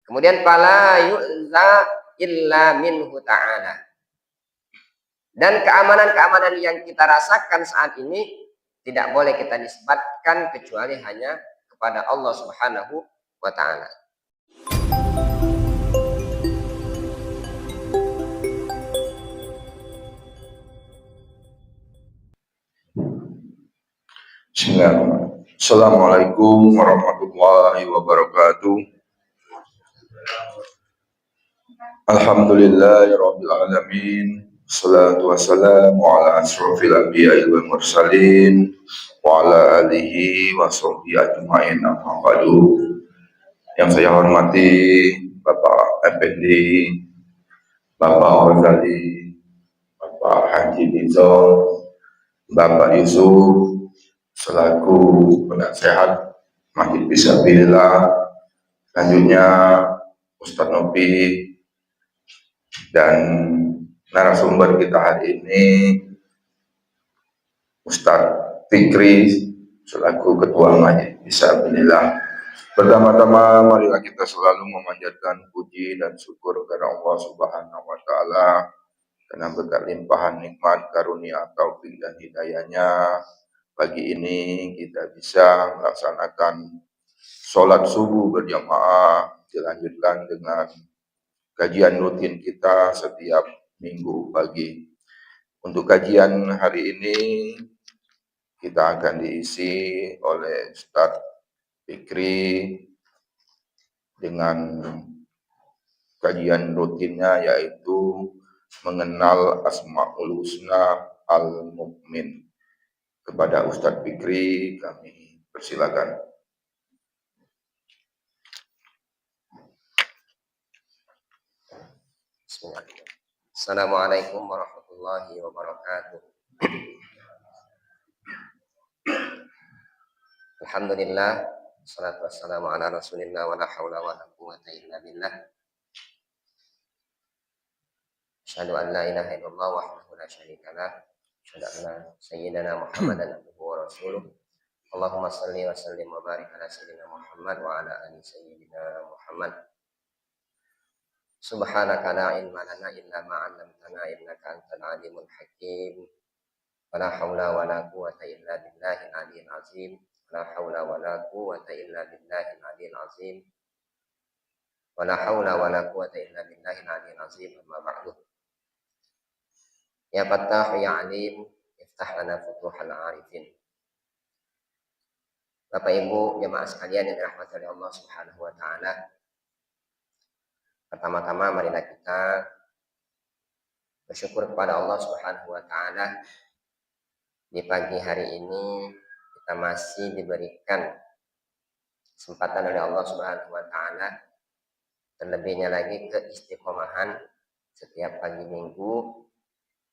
Kemudian fala yu'za illa minhu ta'ala. Dan keamanan-keamanan yang kita rasakan saat ini tidak boleh kita nisbatkan kecuali hanya kepada Allah Subhanahu wa taala. Bismillahirrahmanirrahim. Assalamualaikum warahmatullahi wabarakatuh. Alhamdulillahirabbil alamin. Wassalatu wassalamu ala asrofil anbiya'i wal mursalin wa ala alihi wa sahbihi ajma'in. Amma ba'du. Yang saya hormati Bapak Effendi, Bapak Ghazali, Bapak Haji Bizol, Bapak Yusuf selaku penasehat Masjid Fisabilillah, selanjutnya Ustadz Nopi dan narasumber kita hari ini Ustadz Fikri selaku Ketua Masjid Fisabilillah. Pertama-tama marilah kita selalu memanjatkan puji dan syukur kepada Allah Subhanahu wa taala karena berkat limpahan nikmat, karunia, taufik dan hidayahnya. Pagi ini kita bisa melaksanakan sholat subuh berjamaah, dilanjutkan dengan kajian rutin kita setiap minggu pagi. Untuk kajian hari ini kita akan diisi oleh Ustadz Fikri dengan kajian rutinnya yaitu mengenal Asmaul Husna Al-Mu'min. Kepada Ustadz Fikri kami persilakan. Assalamualaikum warahmatullahi wabarakatuh. Alhamdulillah, wassalatu wassalamu ala rasulillah wa la hawla wa la quwwata illa billah. Asyhadu an la ilaha illallah wahdahu la syarika lah. Asyhadu anna sayyidana Muhammadan abduhu wa rasuluh. Allahumma shalli wa sallim wa barik ala sayyidina Muhammad wa ala ali sayyidina Muhammad. Subhanaka la ilma lana illa ma 'allamtana innaka antal alimul hakim. Wa la haula wa la quwwata illa billahil aliyyil azim. La haula wa la quwwata illa billahil aliyyil azim. Wa la haula wa la quwwata illa billahil aliyyil azim. Amma ba'du. Ya Fattah ya Alim, iftah lana futuhal arifin. Bapak Ibu jemaah sekalian yang dirahmati oleh Allah Subhanahu wa taala. Pertama-tama marilah kita bersyukur kepada Allah Subhanahu wa taala. Di pagi hari ini kita masih diberikan kesempatan oleh Allah Subhanahu wa taala, terlebihnya lagi keistiqomahan setiap pagi minggu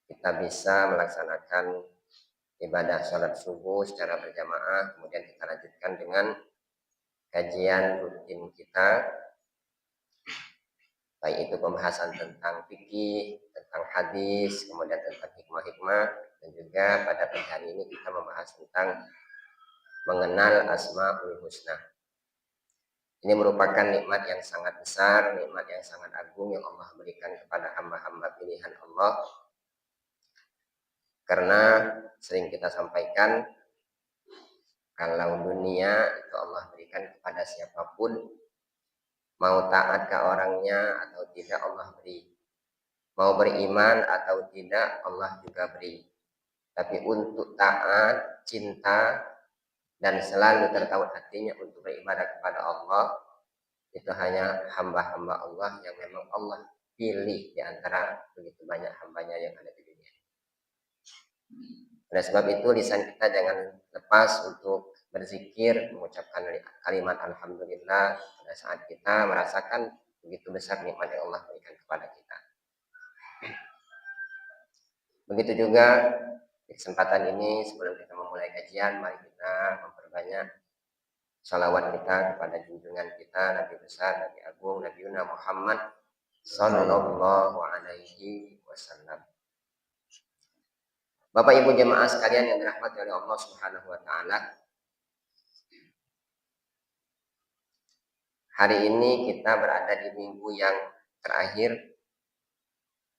kita bisa melaksanakan ibadah sholat subuh secara berjamaah, kemudian kita lanjutkan dengan kajian rutin kita, baik itu pembahasan tentang fikih, tentang hadis, kemudian tentang hikmah-hikmah, dan juga pada pagi hari ini kita membahas tentang mengenal Asmaul Husna. Ini merupakan nikmat yang sangat besar, nikmat yang sangat agung yang Allah berikan kepada hamba-hamba pilihan Allah. Karena sering kita sampaikan, kalau dunia itu Allah berikan kepada siapapun, mau taat ke orangnya atau tidak Allah beri, mau beriman atau tidak Allah juga beri. Tapi untuk taat, cinta, dan selalu tertaut hatinya untuk beribadah kepada Allah, itu hanya hamba-hamba Allah yang memang Allah pilih di antara begitu banyak hambanya yang ada di dunia. Oleh sebab itu lisan kita jangan lepas untuk berzikir, mengucapkan kalimat alhamdulillah pada saat kita merasakan begitu besar nikmat yang Allah berikan kepada kita. Begitu juga di kesempatan ini sebelum kita memulai kajian, mari kita memperbanyak salawat kita kepada junjungan kita Nabi besar, Nabi agung, Nabi Muhammad sallallahu alaihi wasallam. Bapak Ibu jemaah sekalian yang dirahmati oleh Allah Subhanahu wa taala. Hari ini kita berada di minggu yang terakhir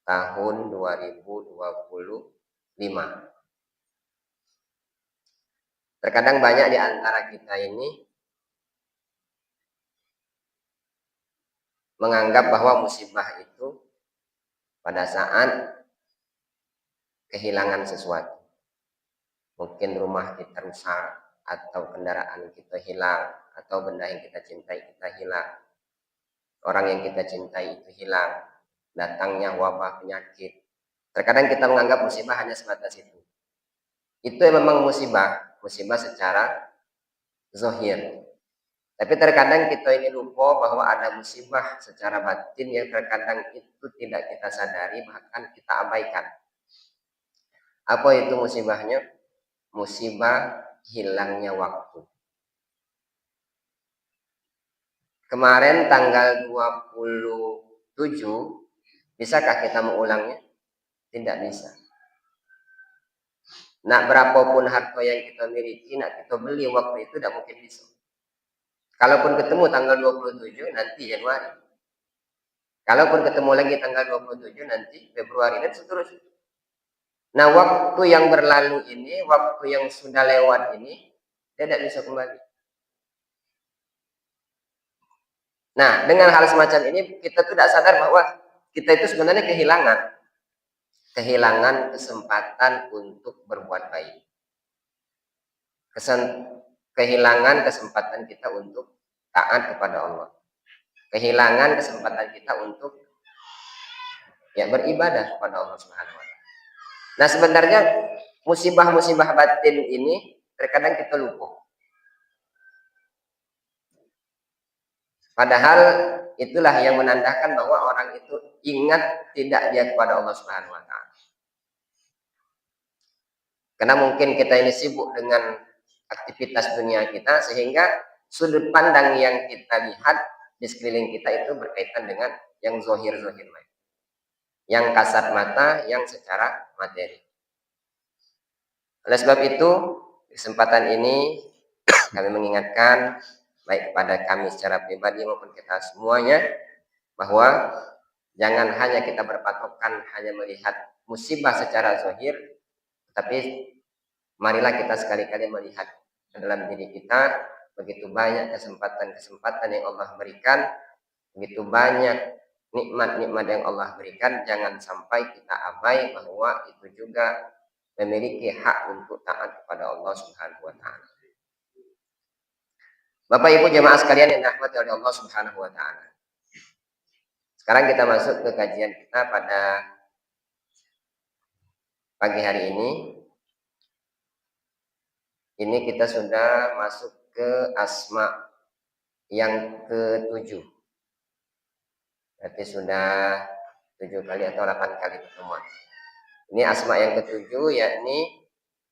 tahun 2025. Terkadang banyak di antara kita ini menganggap bahwa musibah itu pada saat kehilangan sesuatu. Mungkin rumah kita rusak, atau kendaraan kita hilang, atau benda yang kita cintai kita hilang. Orang yang kita cintai itu hilang. Datangnya wabah penyakit. Terkadang kita menganggap musibah hanya sebatas itu. Itu memang musibah secara zahir. Tapi terkadang kita ini lupa bahwa ada musibah secara batin yang terkadang itu tidak kita sadari, bahkan kita abaikan. Apa itu musibahnya? Musibah hilangnya waktu. Kemarin tanggal 27, bisakah kita mengulangnya? Tidak bisa. Nak berapapun harta yang kita miliki, nak kita beli waktu itu tidak mungkin bisa. Kalaupun ketemu tanggal 27 nanti Januari. Kalaupun ketemu lagi tanggal 27 nanti Februari dan seterusnya. Nah, waktu yang berlalu ini, waktu yang sudah lewat ini, tidak bisa kembali. Nah, dengan hal semacam ini kita tidak sadar bahwa kita itu sebenarnya kehilangan kesempatan untuk berbuat baik. Kehilangan kesempatan kita untuk taat kepada Allah. Kehilangan kesempatan kita untuk beribadah kepada Allah Subhanahu wa taala. Nah, sebenarnya musibah-musibah batin ini terkadang kita lupa. Padahal itulah yang menandakan bahwa orang itu ingat tidak dia kepada Allah Subhanahu wa taala. Karena mungkin kita ini sibuk dengan aktivitas dunia kita sehingga sudut pandang yang kita lihat di sekeliling kita itu berkaitan dengan yang zahir-zahir, yang kasat mata, yang secara materi. Oleh sebab itu, kesempatan ini kami mengingatkan baik kepada kami secara pribadi maupun kita semuanya bahwa jangan hanya kita berpatokan hanya melihat musibah secara zahir, tapi marilah kita sekali-kali melihat ke dalam diri kita begitu banyak kesempatan-kesempatan yang Allah berikan, begitu banyak nikmat-nikmat yang Allah berikan, jangan sampai kita abai bahwa itu juga memiliki hak untuk taat kepada Allah Subhanahu wa taala. Bapak Ibu jemaah sekalian yang dirahmati oleh Allah Subhanahu wa taala. Sekarang kita masuk ke kajian kita pada pagi hari ini. Ini kita sudah masuk ke asma yang ke-7. Berarti sudah 7 kali atau 8 kali pertemuan. Ini asma yang ke-7 yakni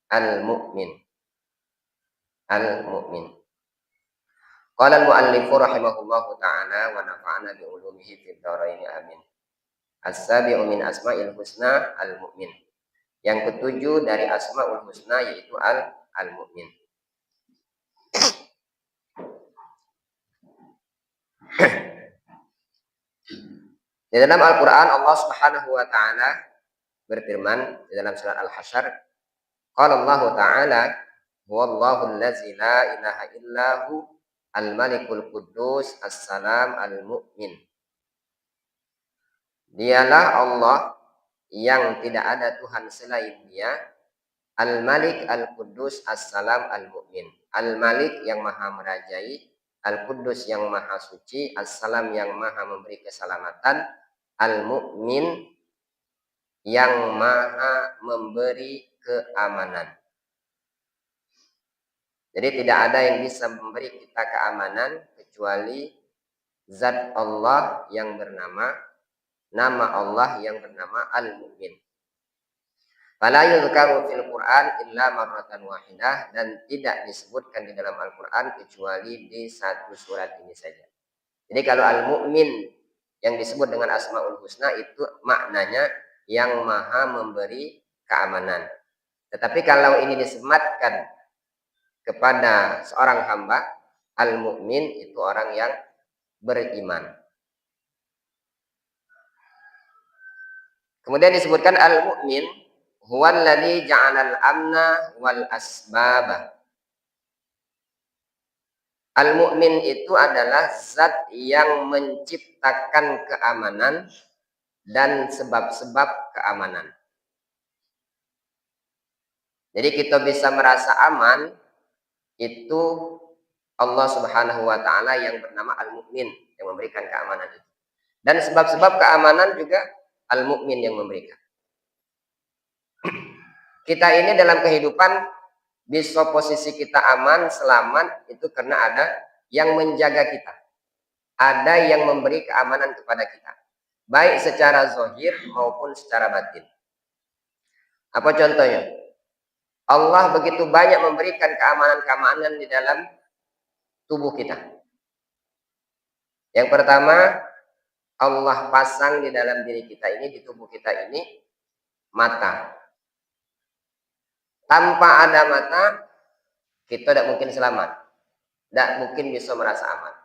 Al-Mu'min. Al-Mu'min. Qala al-mu'allif rahimahullahu ta'ala wa nafa'ana bi ulumihi fid dharain amin. As-sabi'u min asma'il husna al-mu'min. Yang ke-7 dari asmaul husna yaitu al-mu'min. Di dalam Al-Qur'an Allah Subhanahu wa taala berfirman di dalam surat Al-Hasyr, qala Allah ta'ala huwallahu allazi la ilaha illahu al-malikul quddus as-salam al-mu'min. Dialah Allah yang tidak ada Tuhan selain Dia, Al-Malik Al-Quddus As-Salam Al-Mu'min. Al-Malik yang maha merajai, Al-Quddus yang maha suci, As-Salam yang maha memberi keselamatan, Al-Mu'min yang maha memberi keamanan. Jadi tidak ada yang bisa memberi kita keamanan kecuali zat Allah yang bernama, nama Allah yang bernama Al-Mu'min. Fala yuzkaru fil Qur'an illa marratan wahidah, dan tidak disebutkan di dalam Al-Qur'an kecuali di satu surat ini saja. Jadi kalau Al-Mu'min yang disebut dengan Asmaul Husna itu maknanya yang maha memberi keamanan. Tetapi kalau ini disematkan kepada seorang hamba, Al-Mu'min itu orang yang beriman. Kemudian disebutkan al-mu'min huwallazi ja'alal amna wal asbaba. Al-mu'min itu adalah zat yang menciptakan keamanan dan sebab-sebab keamanan. Jadi kita bisa merasa aman itu Allah Subhanahu wa taala yang bernama Al-Mu'min yang memberikan keamanan itu. Dan sebab-sebab keamanan juga Al-Mu'min yang memberikan. Kita ini dalam kehidupan bisa posisi kita aman, selamat itu karena ada yang menjaga kita. Ada yang memberi keamanan kepada kita. Baik secara zahir maupun secara batin. Apa contohnya? Allah begitu banyak memberikan keamanan-keamanan di dalam tubuh kita. Yang pertama, Allah pasang di dalam diri kita ini, di tubuh kita ini, mata. Tanpa ada mata, kita tidak mungkin selamat. Tidak mungkin bisa merasa aman.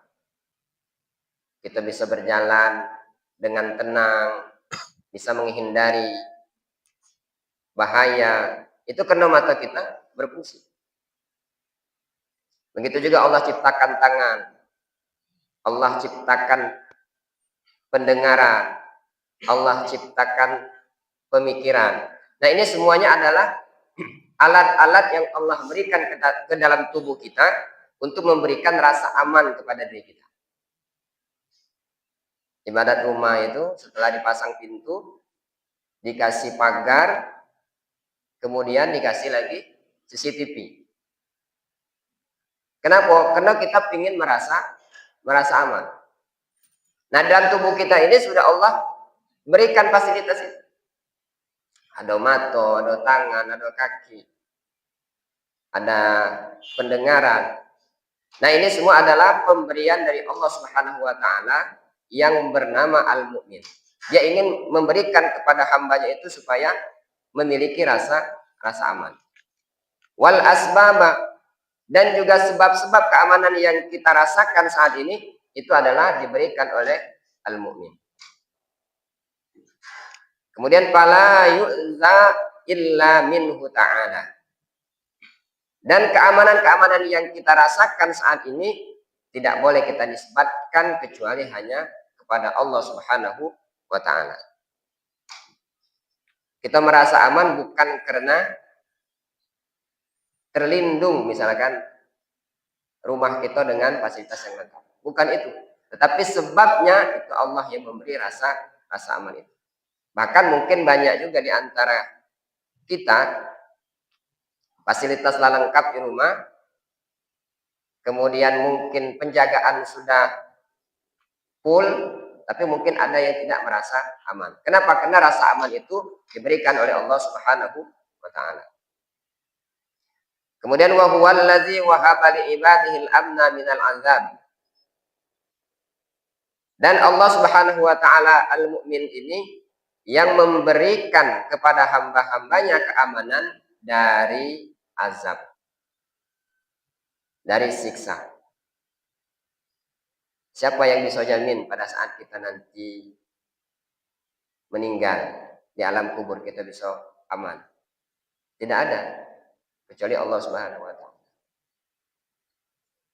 Kita bisa berjalan dengan tenang, bisa menghindari bahaya. Itu karena mata kita berfungsi. Begitu juga Allah ciptakan tangan. Allah ciptakan pendengaran. Allah ciptakan pemikiran. Nah, ini semuanya adalah alat-alat yang Allah berikan ke dalam tubuh kita untuk memberikan rasa aman kepada diri kita. Ibadat rumah itu setelah dipasang pintu, dikasih pagar, kemudian dikasih lagi CCTV. Kenapa? Karena kita ingin merasa aman. Nah, dalam tubuh kita ini sudah Allah berikan fasilitas itu. Ada mata, ada tangan, ada kaki, ada pendengaran. Nah, ini semua adalah pemberian dari Allah Subhanahu wa taala yang bernama Al-Mu'min. Dia ingin memberikan kepada hambanya itu supaya memiliki rasa aman. Wal asbaba, dan juga sebab-sebab keamanan yang kita rasakan saat ini itu adalah diberikan oleh Al-Mu'min. Kemudian fala yu'za illa minhu ta'ala. Dan keamanan-keamanan yang kita rasakan saat ini tidak boleh kita nisbatkan kecuali hanya kepada Allah Subhanahu wa taala. Kita merasa aman bukan karena terlindung misalkan rumah kita dengan fasilitas yang lengkap. Bukan itu. Tetapi sebabnya itu Allah yang memberi rasa aman itu. Bahkan mungkin banyak juga di antara kita fasilitas lengkap di rumah, kemudian mungkin penjagaan sudah full, tapi mungkin ada yang tidak merasa aman. Kenapa? Karena rasa aman itu diberikan oleh Allah Subhanahu wa taala. Kemudian wa huwal ladzi wahaba li ibadihi al-amna minal azab. Dan Allah Subhanahu wa taala Al-Mu'min ini yang memberikan kepada hamba-hambanya keamanan dari azab, dari siksa. Siapa yang bisa jamin pada saat kita nanti meninggal di alam kubur kita bisa aman? Tidak ada kecuali Allah Subhanahu wa taala.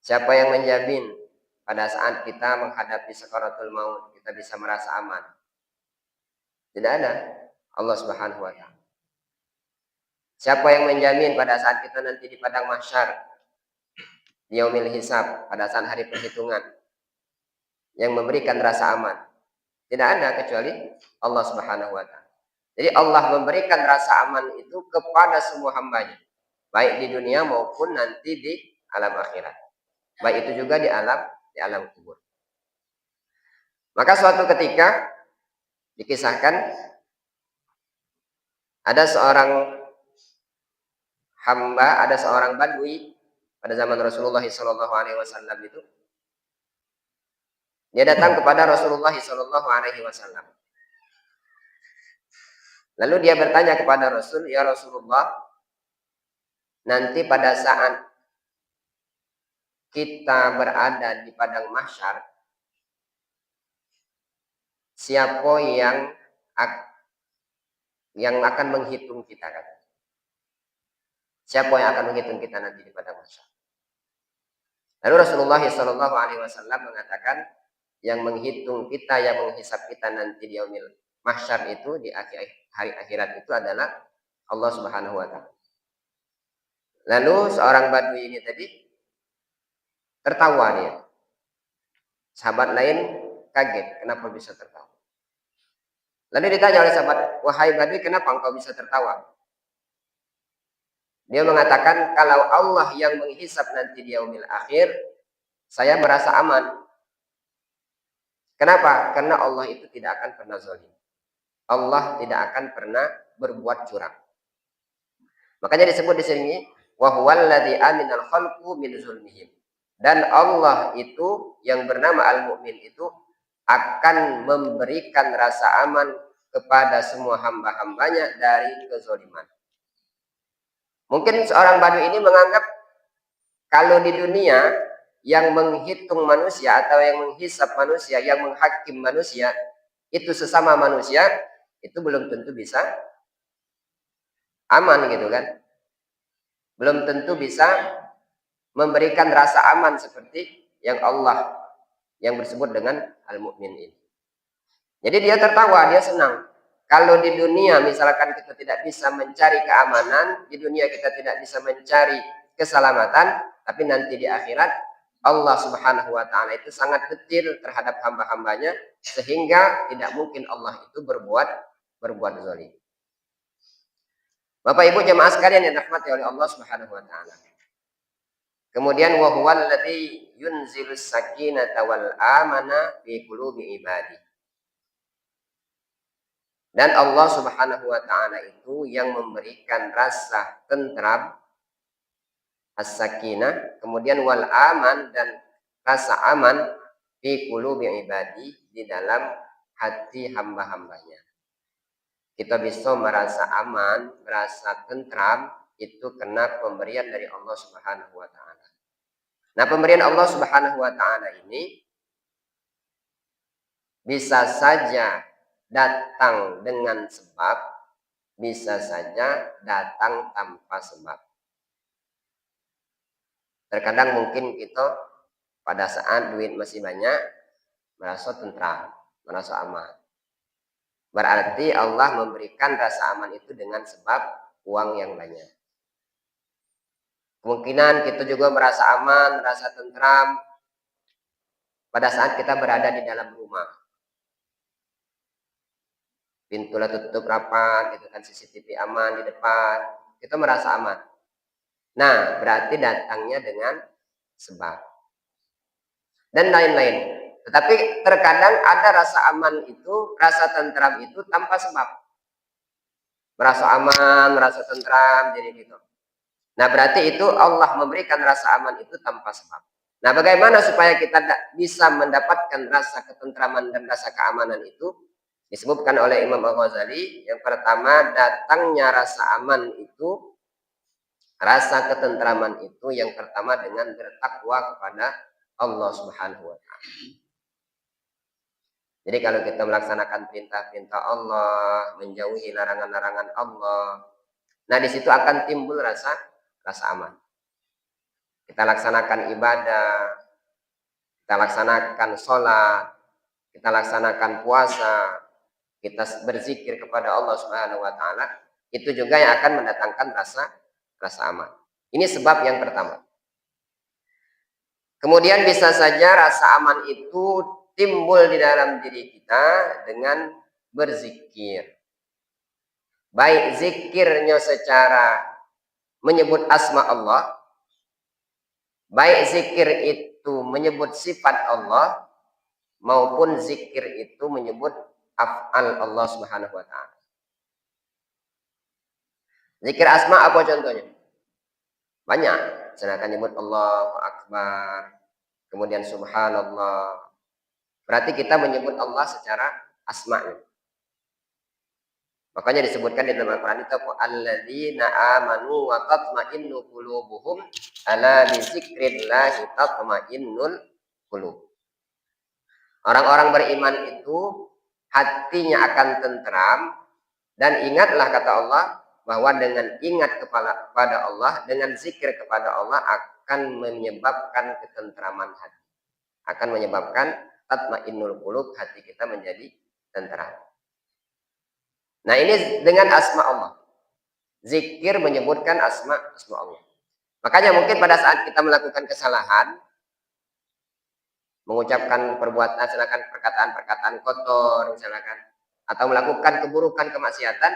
Siapa yang menjamin pada saat kita menghadapi sakaratul maut kita bisa merasa aman? Tidak ada, Allah Subhanahu wa taala. Siapa yang menjamin pada saat kita nanti di padang mahsyar, di yaumil hisab, pada saat hari perhitungan, yang memberikan rasa aman? Tidak ada kecuali Allah Subhanahu wa taala. Jadi Allah memberikan rasa aman itu kepada semua hambanya, baik di dunia maupun nanti di alam akhirat. Baik itu juga di alam kubur. Maka suatu ketika dikisahkan ada seorang hamba, ada seorang badui pada zaman Rasulullah SAW itu. Dia datang kepada Rasulullah SAW. Lalu dia bertanya kepada Rasul, ya Rasulullah, nanti pada saat kita berada di padang mahsyar, siapa yang akan menghitung kita kan? Siapa yang akan menghitung kita nanti di padang mahsyar? Lalu Rasulullah SAW mengatakan yang menghitung kita, yang menghisap kita nanti di yaumil mahsyar itu di hari akhirat itu adalah Allah Subhanahu wa taala. Lalu seorang badui ini tadi tertawa dia. Sahabat lain kaget, kenapa bisa tertawa? Lalu ditanya oleh sahabat, wahai badui, kenapa engkau bisa tertawa? Dia mengatakan, kalau Allah yang menghisap nanti di yaumil akhir, saya merasa aman. Kenapa? Karena Allah itu tidak akan pernah zalim. Allah tidak akan pernah berbuat curang. Makanya disebut di sini, wa huwallazi aminal khalqu min zulmihim. Dan Allah itu yang bernama Al-Mu'min itu akan memberikan rasa aman kepada semua hamba-hambanya dari kezaliman. Mungkin seorang badui ini menganggap kalau di dunia yang menghitung manusia atau yang menghisap manusia, yang menghakim manusia, itu sesama manusia, itu belum tentu bisa aman gitu kan. Belum tentu bisa memberikan rasa aman seperti yang Allah yang disebut dengan Al-Mu'min ini. Jadi dia tertawa, dia senang. Kalau di dunia misalkan kita tidak bisa mencari keamanan, di dunia kita tidak bisa mencari keselamatan, tapi nanti di akhirat Allah Subhanahu wa taala itu sangat detail terhadap hamba-hambanya sehingga tidak mungkin Allah itu berbuat zalim. Bapak Ibu jemaah sekalian yang dirahmati oleh Allah Subhanahu wa taala. Kemudian wa huwal ladzi yunzilus sakinata wal amana fi qulubi ibadi. Dan Allah Subhanahu wa taala itu yang memberikan rasa tentram, as-sakinah, kemudian wal aman dan rasa aman fi qulubi ibadi di dalam hati hamba-hambanya. Kita bisa merasa aman, merasa tentram itu karena pemberian dari Allah Subhanahu wa taala. Nah, pemberian Allah Subhanahu wa taala ini bisa saja datang dengan sebab, bisa saja datang tanpa sebab. Terkadang mungkin kita pada saat duit masih banyak merasa tentram, merasa aman. Berarti Allah memberikan rasa aman itu dengan sebab uang yang banyak. Kemungkinan kita juga merasa aman, merasa tentram pada saat kita berada di dalam rumah. Pintulah tutup rapat, gitu kan, CCTV aman di depan, kita merasa aman. Nah, berarti datangnya dengan sebab. Dan lain-lain. Tetapi terkadang ada rasa aman itu, rasa tentram itu tanpa sebab. Merasa aman, merasa tentram, jadi gitu. Nah, berarti itu Allah memberikan rasa aman itu tanpa sebab. Nah, bagaimana supaya kita bisa mendapatkan rasa ketentraman dan rasa keamanan itu? Disebutkan oleh Imam Al-Ghazali, yang pertama datangnya rasa aman itu, rasa ketentraman itu yang pertama dengan bertakwa kepada Allah Subhanahu wa taala. Jadi kalau kita melaksanakan perintah-perintah Allah, menjauhi larangan-larangan Allah, nah di situ akan timbul rasa aman. Kita laksanakan ibadah, kita laksanakan sholat, kita laksanakan puasa, kita berzikir kepada Allah Subhanahu wa taala, itu juga yang akan mendatangkan rasa aman. Ini sebab yang pertama. Kemudian bisa saja rasa aman itu timbul di dalam diri kita dengan berzikir. Baik zikirnya secara menyebut asma Allah, baik zikir itu menyebut sifat Allah, maupun zikir itu menyebut af'al Allah Subhanahu wa taala. Zikir asma apa contohnya? Banyak. Sedangkan nyebut Allahu Akbar, kemudian Subhanallah. Berarti kita menyebut Allah secara asma'nya. Makanya disebutkan di dalam Al-Quran itu alladzina amanu wa tatma'innu qulubuhum ala bi dzikrillahi tatma'innul qulub. Orang-orang beriman itu hatinya akan tentram. Dan ingatlah kata Allah bahwa dengan ingat kepada Allah, dengan zikir kepada Allah akan menyebabkan ketentraman hati. Akan menyebabkan tatmainnul qulub, hati kita menjadi tentram. Nah, ini dengan asma Allah. Zikir menyebutkan asma Allah. Makanya mungkin pada saat kita melakukan kesalahan, mengucapkan perbuatan, misalkan perkataan-perkataan kotor, misalkan, atau melakukan keburukan, kemaksiatan,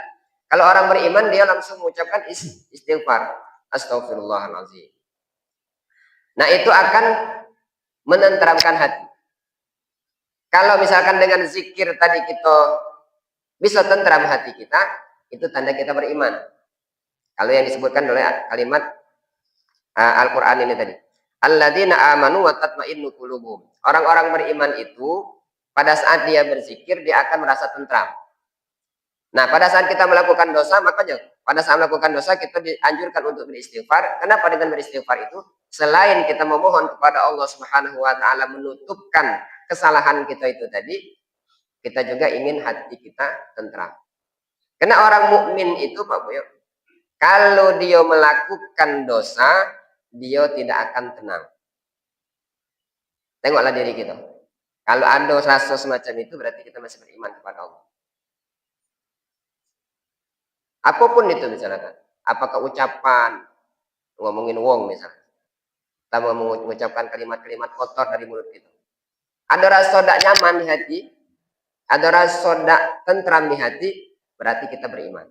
kalau orang beriman dia langsung mengucapkan istighfar, astagfirullahaladzim. Nah, itu akan menenteramkan hati. Kalau misalkan dengan zikir tadi kita bisa tentram hati kita, itu tanda kita beriman. Kalau yang disebutkan oleh kalimat Al-Quran ini tadi, alladzina amanu wa tatma'innu qulubuhum. Orang-orang beriman itu pada saat dia berzikir dia akan merasa tentram. Nah, pada saat kita melakukan dosa, makanya pada saat melakukan dosa kita dianjurkan untuk beristighfar. Kenapa dengan beristighfar itu? Selain kita memohon kepada Allah Subhanahu wa taala menutupkan kesalahan kita itu tadi, kita juga ingin hati kita tentram. Karena orang mukmin itu Pak Buyo, kalau dia melakukan dosa, dia tidak akan tenang. Tengoklah diri kita. Kalau ada rasa semacam itu berarti kita masih beriman kepada Allah. Apapun itu misalkan, apakah ucapan, ngomongin wong misalnya, kita mengucapkan kalimat-kalimat kotor dari mulut kita. Ada rasa tidak nyaman di hati, ada rasa tidak tentram di hati, berarti kita beriman.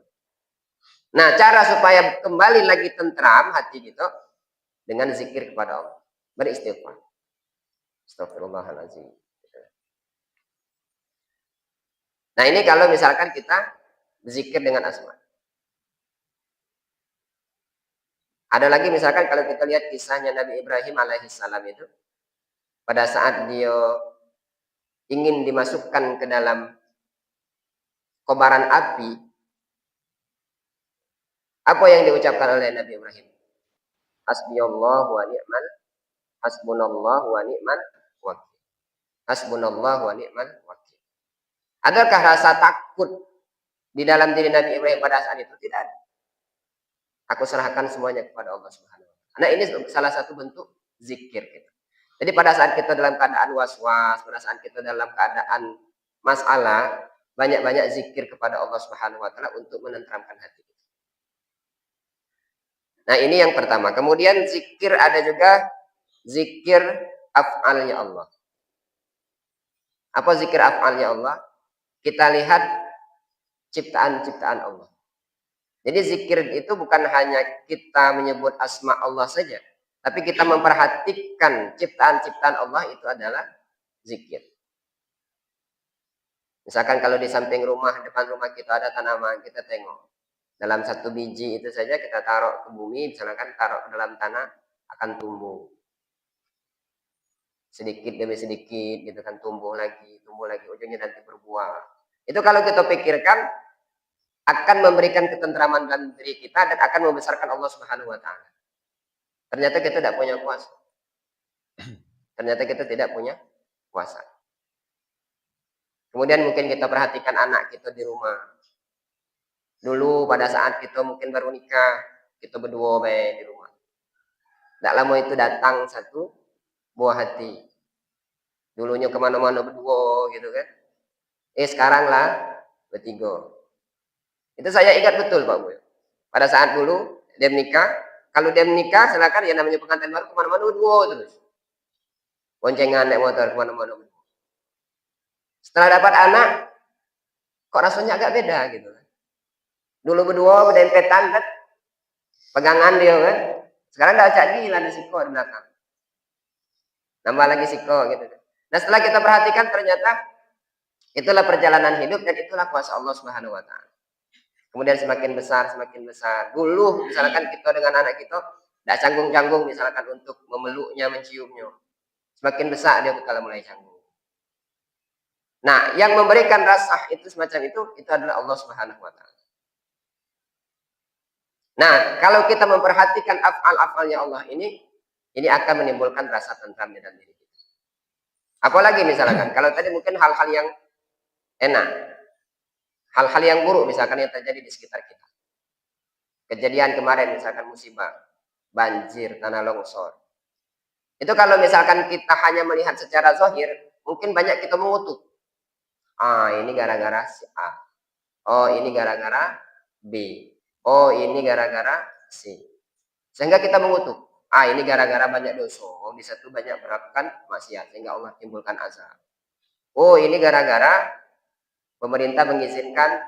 Nah, cara supaya kembali lagi tentram hati kita dengan zikir kepada Allah, beristighfar. Astagfirullahaladzim. Nah, ini kalau misalkan kita berzikir dengan asma. Ada lagi misalkan kalau kita lihat kisahnya Nabi Ibrahim alaihissalam itu, pada saat dia ingin dimasukkan ke dalam kobaran api, apa yang diucapkan oleh Nabi Ibrahim? Hasbiyallahu wa ni'mal, hasbunallahu wa ni'mal wakil. Hasbunallahu wa ni'mal wakil. Adakah rasa takut di dalam diri Nabi Ibrahim pada saat itu? Tidak ada. Aku serahkan semuanya kepada Allah Subhanahu wa taala. Nah, ini salah satu bentuk zikir kita. Jadi pada saat kita dalam keadaan was-was, pada saat kita dalam keadaan masalah, banyak-banyak zikir kepada Allah Subhanahu wa taala untuk menenteramkan hati kita. Nah, ini yang pertama. Kemudian zikir ada juga zikir af'alnya Allah. Apa zikir af'alnya Allah? Kita lihat ciptaan-ciptaan Allah. Jadi zikir itu bukan hanya kita menyebut asma Allah saja, tapi kita memperhatikan ciptaan-ciptaan Allah itu adalah zikir. Misalkan kalau di samping rumah, depan rumah kita ada tanaman, kita tengok. Dalam satu biji itu saja kita taruh ke bumi, misalkan taruh ke dalam tanah, akan tumbuh. Sedikit demi sedikit gitu kan, tumbuh lagi, ujungnya nanti berbuah. Itu kalau kita pikirkan, akan memberikan ketentraman dalam diri kita dan akan membesarkan Allah Subhanahu wa taala. Ternyata kita tidak punya kuasa. Ternyata kita tidak punya kuasa. Kemudian mungkin kita perhatikan anak kita di rumah. Dulu pada saat kita mungkin baru nikah, kita berdua di rumah. Tidak lama itu datang satu buah hati. Dulunya kemana-mana berdua gitu kan. Sekarang lah bertiga. Itu saya ingat betul Pak Bu. Pada saat dulu dia menikah, kalau dia menikah silakan ya namanya pengantin baru kemana-mana berdua terus. Boncengan naik motor kemana-mana berdua. Setelah dapat anak, kok rasanya agak beda gitu kan. Dulu berdua berdempetan kan, pegangan dia kan. Sekarang udah acak gila di siko di belakang. Nambah lagi siko gitu kan. Nah setelah kita perhatikan ternyata itulah perjalanan hidup dan itulah kuasa Allah Subhanahu wa taala. Kemudian semakin besar. Dulu misalkan kita dengan anak kita tidak canggung-canggung misalkan untuk memeluknya, menciumnya. Semakin besar dia kalau mulai canggung. Nah, yang memberikan rasa itu semacam itu adalah Allah Subhanahu wa taala. Nah, kalau kita memperhatikan af'al-af'alnya Allah ini akan menimbulkan rasa tentram dalam diri kita. Apalagi misalkan kalau tadi mungkin hal-hal yang enak. Hal-hal yang buruk misalkan yang terjadi di sekitar kita. Kejadian kemarin misalkan musibah, banjir, tanah longsor. Itu kalau misalkan kita hanya melihat secara zahir, mungkin banyak kita mengutuk. Ah, ini gara-gara si A. Oh, ini gara-gara B. Oh, ini gara-gara C. Sehingga kita mengutuk. Ah, ini gara-gara banyak dosa. Oh, di satu banyak melakukan maksiat sehingga Allah timbulkan azab. Oh, ini gara-gara pemerintah mengizinkan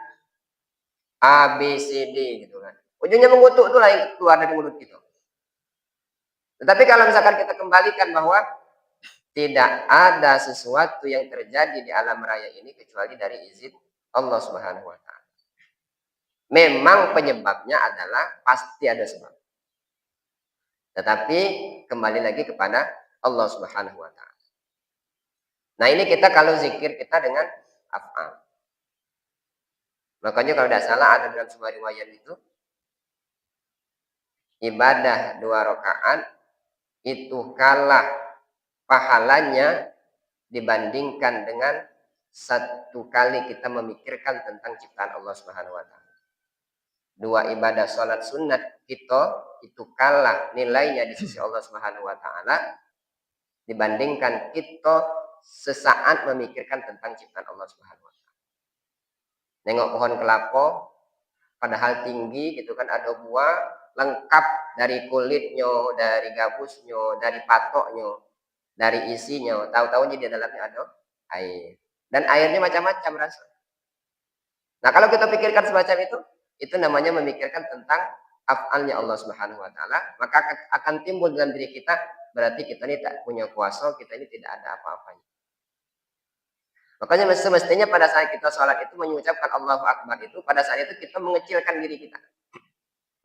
A, B, C, D gitu kan. Ujungnya mengutuk itulah yang keluar dari mulut kita. Tetapi kalau misalkan kita kembalikan bahwa tidak ada sesuatu yang terjadi di alam raya ini kecuali dari izin Allah Subhanahu wa taala. Memang penyebabnya adalah pasti ada sebab. Tetapi kembali lagi kepada Allah Subhanahu wa taala. Nah, ini kita kalau zikir kita dengan af'al. Makanya kalau tidak salah ada dalam sebuah riwayat itu ibadah 2 rakaat itu kalah pahalanya dibandingkan dengan 1 kali kita memikirkan tentang ciptaan Allah Subhanahu wa taala. 2 ibadah salat sunat kita itu kalah nilainya di sisi Allah Subhanahu wa taala dibandingkan kita sesaat memikirkan tentang ciptaan Allah Subhanahu wa taala. Nengok pohon kelapa padahal tinggi gitu kan, ada buah lengkap dari kulitnya, dari gabusnya, dari patoknya, dari isinya, tahu-tahu di dalamnya ada air. Dan airnya macam-macam rasa. Nah, kalau kita pikirkan semacam itu namanya memikirkan tentang af'alnya Allah Subhanahu wa taala, maka akan timbul dalam diri kita berarti kita ini tak punya kuasa, kita ini tidak ada apa-apanya. Makanya semestinya pada saat kita sholat itu mengucapkan Allahu Akbar itu, pada saat itu kita mengecilkan diri kita.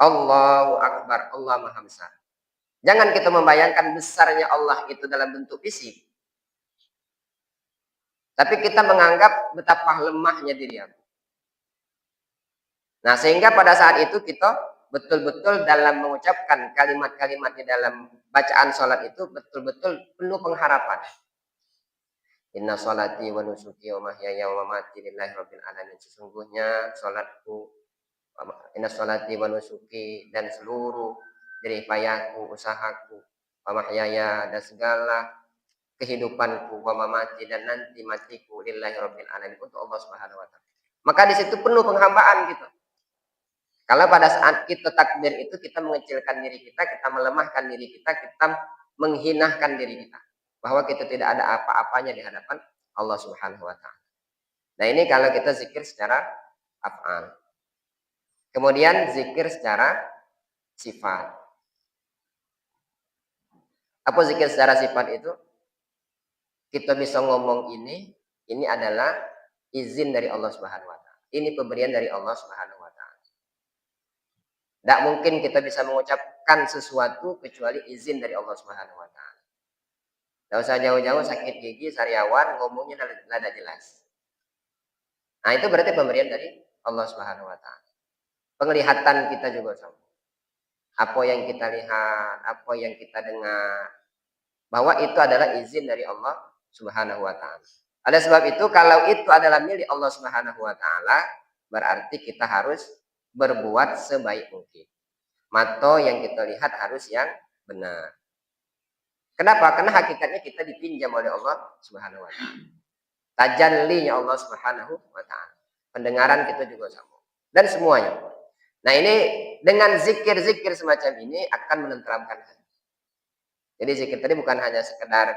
Allahu Akbar, Allah Maha Besar. Jangan kita membayangkan besarnya Allah itu dalam bentuk fisik. Tapi kita menganggap betapa lemahnya diri aku. Nah, sehingga pada saat itu kita betul-betul dalam mengucapkan kalimat-kalimat di dalam bacaan sholat itu betul-betul penuh pengharapan. Inna sholati wa nusuki wa mahyaya wa mamati lillahi rabbil alamin. Sesungguhnya sholatku, inna sholati wa nusuki, dan seluruh jeripayaku, usahaku, wa mahyaya, dan segala kehidupanku, wa mamati, dan nanti matiku lillahi rabbil alamin, untuk Allah Subhanahu wa taala. Maka di situ penuh penghambaan gitu. Kalau pada saat kita takbir itu kita mengecilkan diri kita melemahkan diri kita menghinakan diri kita. Bahwa kita tidak ada apa-apanya di hadapan Allah Subhanahu wa taala. Nah, ini kalau kita zikir secara af'al. Kemudian zikir secara sifat. Apa zikir secara sifat itu? Kita bisa ngomong ini adalah izin dari Allah Subhanahu wa taala. Ini pemberian dari Allah Subhanahu wa taala. Tidak mungkin kita bisa mengucapkan sesuatu kecuali izin dari Allah Subhanahu wa taala. Tidak usah jauh-jauh sakit gigi, sariawan, ngomongnya nada jelas. Nah, itu berarti pemberian dari Allah Subhanahu wa taala. Penglihatan kita juga sama. Apa yang kita lihat, apa yang kita dengar, bahwa itu adalah izin dari Allah Subhanahu wa taala. Oleh sebab itu, kalau itu adalah milik Allah Subhanahu wa taala, berarti kita harus berbuat sebaik mungkin. Mata yang kita lihat harus yang benar. Kenapa? Karena hakikatnya kita dipinjam oleh Allah Subhanahu wa taala. Tajallinya Allah Subhanahu wa taala. Pendengaran kita juga sama. Dan semuanya. Nah, ini dengan zikir-zikir semacam ini akan menenteramkan hati. Jadi zikir tadi bukan hanya sekedar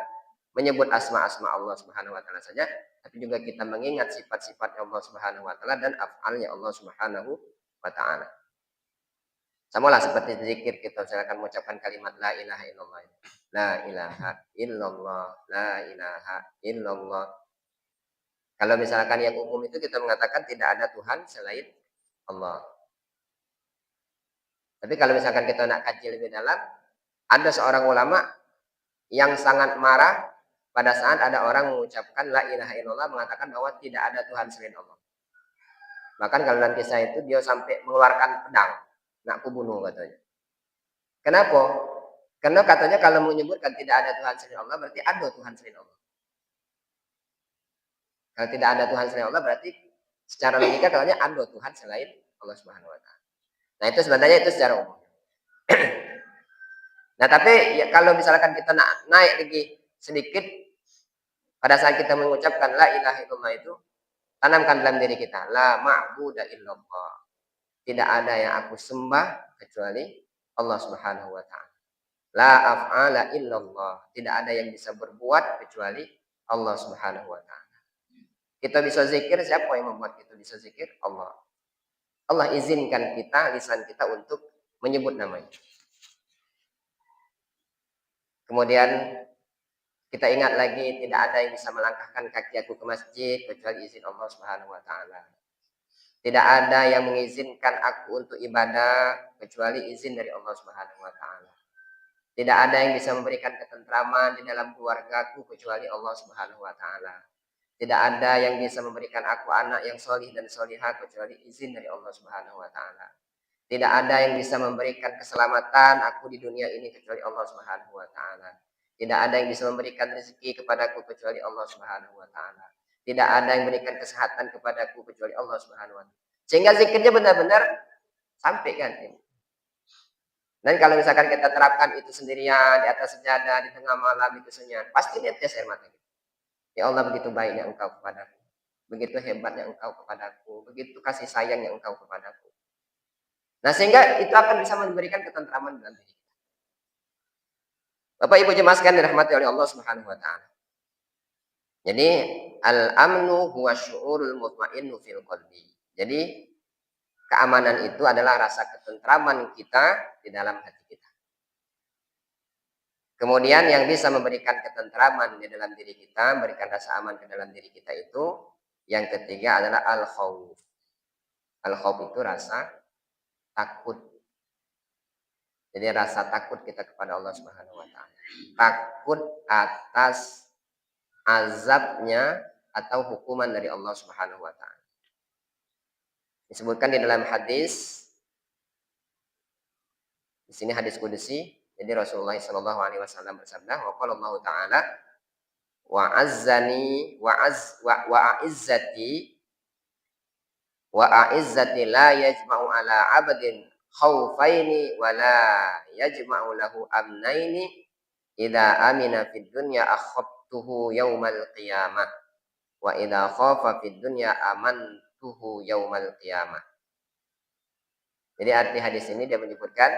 menyebut asma-asma Allah Subhanahu wa taala saja, tapi juga kita mengingat sifat-sifat Allah Subhanahu wa taala dan af'alnya Allah Subhanahu wa taala. Samalah seperti zikir kita silakan mengucapkan kalimat la ilaha illallah. La ilaha illallah, la ilaha illallah. Kalau misalkan yang umum itu kita mengatakan tidak ada Tuhan selain Allah. Tapi kalau misalkan kita nak kaji lebih dalam, ada seorang ulama yang sangat marah pada saat ada orang mengucapkan la ilaha illallah, mengatakan bahwa tidak ada Tuhan selain Allah. Bahkan kalau dalam kisah itu dia sampai mengeluarkan pedang, nak kubunuh katanya. Kenapa? Karena katanya kalau menyebutkan tidak ada Tuhan selain Allah berarti ada Tuhan selain Allah. Kalau tidak ada Tuhan selain Allah, berarti secara logika katanya ada Tuhan selain Allah Subhanahu wa taala. Nah, itu sebenarnya itu secara umum. Nah, tapi ya, kalau misalkan kita naik lagi sedikit pada saat kita mengucapkan la ilaha illallah itu, tanamkan dalam diri kita la ma'budu illallah. Tidak ada yang aku sembah kecuali Allah Subhanahu wa taala. La af'ala illallah. Tidak ada yang bisa berbuat kecuali Allah Subhanahu wa taala. Kita bisa zikir, siapa yang membuat kita bisa zikir? Allah. Allah izinkan kita, lisan kita untuk menyebut namanya. Kemudian kita ingat lagi, tidak ada yang bisa melangkahkan kaki aku ke masjid kecuali izin Allah Subhanahu wa taala. Tidak ada yang mengizinkan aku untuk ibadah kecuali izin dari Allah Subhanahu wa taala. Tidak ada yang bisa memberikan ketentraman di dalam keluargaku kecuali Allah Subhanahu wa taala. Tidak ada yang bisa memberikan aku anak yang solih dan solihah kecuali izin dari Allah Subhanahu wa taala. Tidak ada yang bisa memberikan keselamatan aku di dunia ini kecuali Allah Subhanahu wa taala. Tidak ada yang bisa memberikan rezeki kepadaku kecuali Allah Subhanahu wa taala. Tidak ada yang memberikan kesehatan kepadaku kecuali Allah Subhanahu wa taala. Sehingga zikirnya benar-benar sampai kan. Dan kalau misalkan kita terapkan itu sendirian di atas sejadah di tengah malam itu sunyi, pasti netes air mata kita. Ya Allah, begitu baiknya Engkau kepadaku. Begitu hebatnya Engkau kepadaku. Begitu kasih sayangnya Engkau kepadaku. Nah, sehingga itu akan bisa memberikan ketentraman dalam diri kita. Bapak Ibu jemaah sekalian dirahmati oleh Allah Subhanahu wa taala. Jadi, al-amnu huwa syu'urul mutmainnu fil qalbi. Jadi, keamanan itu adalah rasa ketentraman kita di dalam hati kita. Kemudian yang bisa memberikan ketentraman di dalam diri kita, memberikan rasa aman ke dalam diri kita itu, yang ketiga adalah al-khauf. Al-khauf itu rasa takut. Jadi rasa takut kita kepada Allah Subhanahu wa taala. Takut atas azabnya atau hukuman dari Allah Subhanahu wa taala. Disebutkan di dalam hadis, di sini hadis qudsi, jadi Rasulullah sallallahu alaihi wasallam bersabda, wa qala Allah taala wa azzani wa a'izzati la yajma'u ala 'abdin khaufaini wa la yajma'u lahu amnaini idza amina fid dunya akhaftuhu yaumal qiyamah wa idza khafa fid dunya amantuhu yaumal qiyamah. Jadi arti hadis ini dia menyebutkan